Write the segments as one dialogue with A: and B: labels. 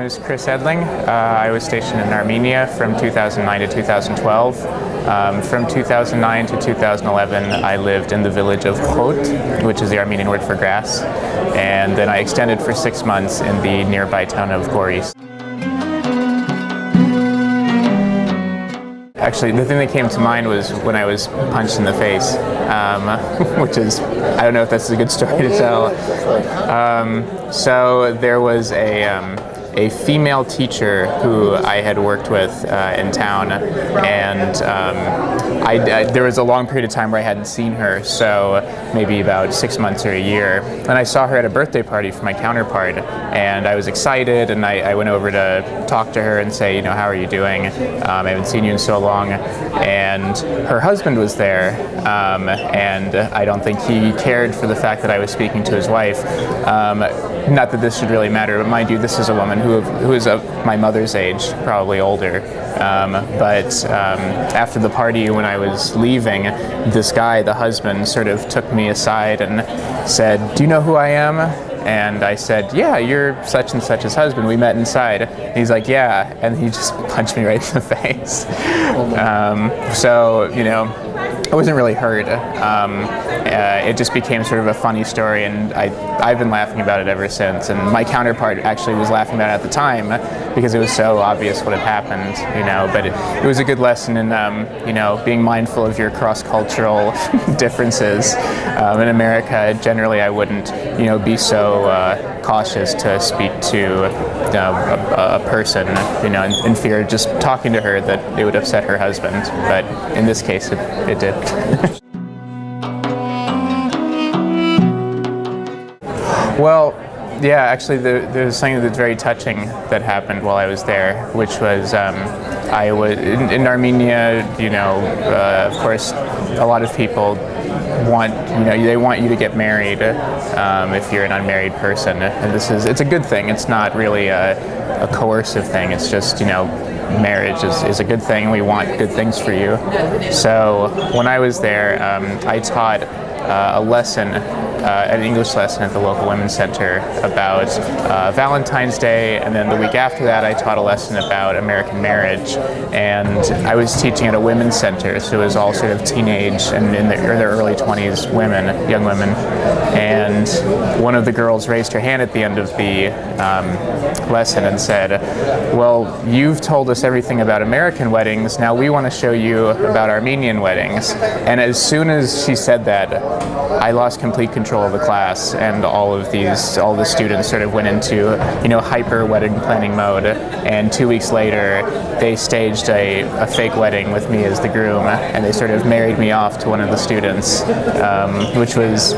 A: is Chris Edling. I was stationed in Armenia from 2009 to 2012. From 2009 to 2011, I lived in the village of Khot, which is the Armenian word for grass, and then I extended for 6 months in the nearby town of Goris. Actually, the thing that came to mind was when I was punched in the face, which is, I don't know if that's a good story to tell. So there was a female teacher who I had worked with in town, and there was a long period of time where I hadn't seen her, so maybe about 6 months or a year. And I saw her at a birthday party for my counterpart, and I was excited, and I went over to talk to her and say, how are you doing? I haven't seen you in so long. And her husband was there, and I don't think he cared for the fact that I was speaking to his wife. Not that this should really matter, but mind you, this is a woman who is of my mother's age, probably older. But after the party, when I was leaving, this guy, the husband, sort of took me aside and said, "Do you know who I am?" And I said, "Yeah, you're such and such's husband. We met inside." And he's like, "Yeah," and he just punched me right in the face. So, I wasn't really hurt. It just became sort of a funny story, and I've been laughing about it ever since. And my counterpart actually was laughing about it at the time because it was so obvious what had happened, But it was a good lesson in, being mindful of your cross-cultural differences. In America, generally, I wouldn't, be so cautious to speak to a person, in fear of just talking to her that it would upset her husband. But in this case, it did. Well, yeah, actually there's something that's very touching that happened while I was there, which was I was in Armenia, of course, a lot of people they want you to get married if you're an unmarried person, and it's a good thing. It's not really a coercive thing. It's just, marriage is a good thing. We want good things for you. So when I was there, I taught a lesson, an English lesson at the local women's center about Valentine's Day, and then the week after that I taught a lesson about American marriage, and I was teaching at a women's center, so it was all sort of teenage and in their early 20s young women, and one of the girls raised her hand at the end of the lesson and said, "Well, you've told us everything about American weddings, now we want to show you about Armenian weddings." And as soon as she said that, I lost complete control of the class, and all the students sort of went into, hyper wedding planning mode. And 2 weeks later, they staged a fake wedding with me as the groom, and they sort of married me off to one of the students, which was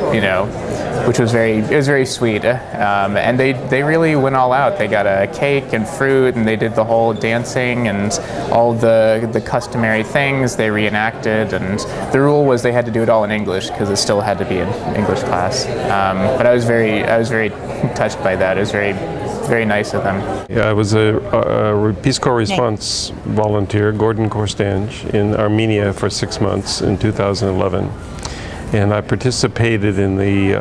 A: very sweet. And they really went all out. They got a cake and fruit, and they did the whole dancing and all the customary things they reenacted. And the rule was they had to do it all in English because it still had to be an English class. But I was very touched by that. It was very nice of them.
B: Yeah, I was a Peace Corps response volunteer, Gordon Korstanj, in Armenia for 6 months in 2011. And I participated in the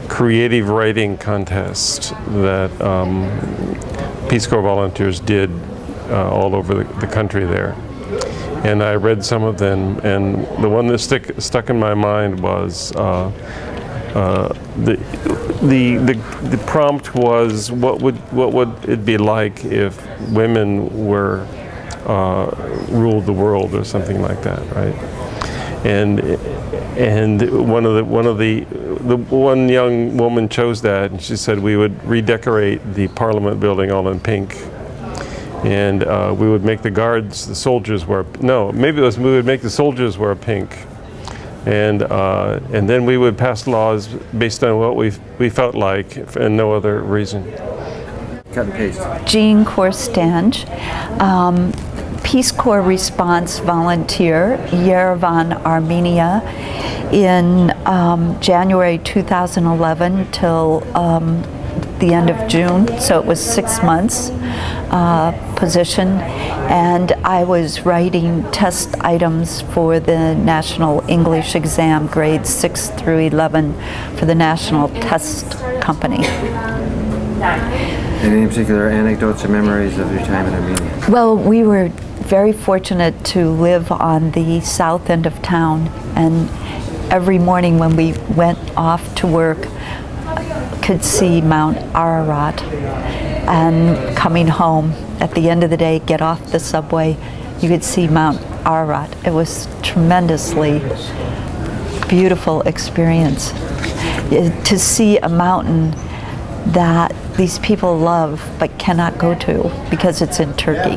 B: creative writing contest that Peace Corps volunteers did all over the country there. And I read some of them, and the one that stuck in my mind was the prompt was, what would it be like if women were ruled the world, or something like that, right? And one young woman chose that, and she said we would redecorate the Parliament building all in pink, and we would make the soldiers wear, no, maybe it was we would make the soldiers wear pink, and then we would pass laws based on what we felt like, and no other reason.
C: Cut and paste.
D: Jean Korstanj, Peace Corps response volunteer, Yerevan, Armenia, in January 2011 till the end of June, so it was 6 months position, and I was writing test items for the National English Exam, grades 6 through 11, for the National Test Company.
C: Any particular anecdotes or memories of your time in Armenia?
D: Well, we were very fortunate to live on the south end of town, and every morning when we went off to work, could see Mount Ararat. And coming home at the end of the day, get off the subway, you could see Mount Ararat. It was tremendously beautiful experience to see a mountain that these people love but cannot go to because it's in Turkey.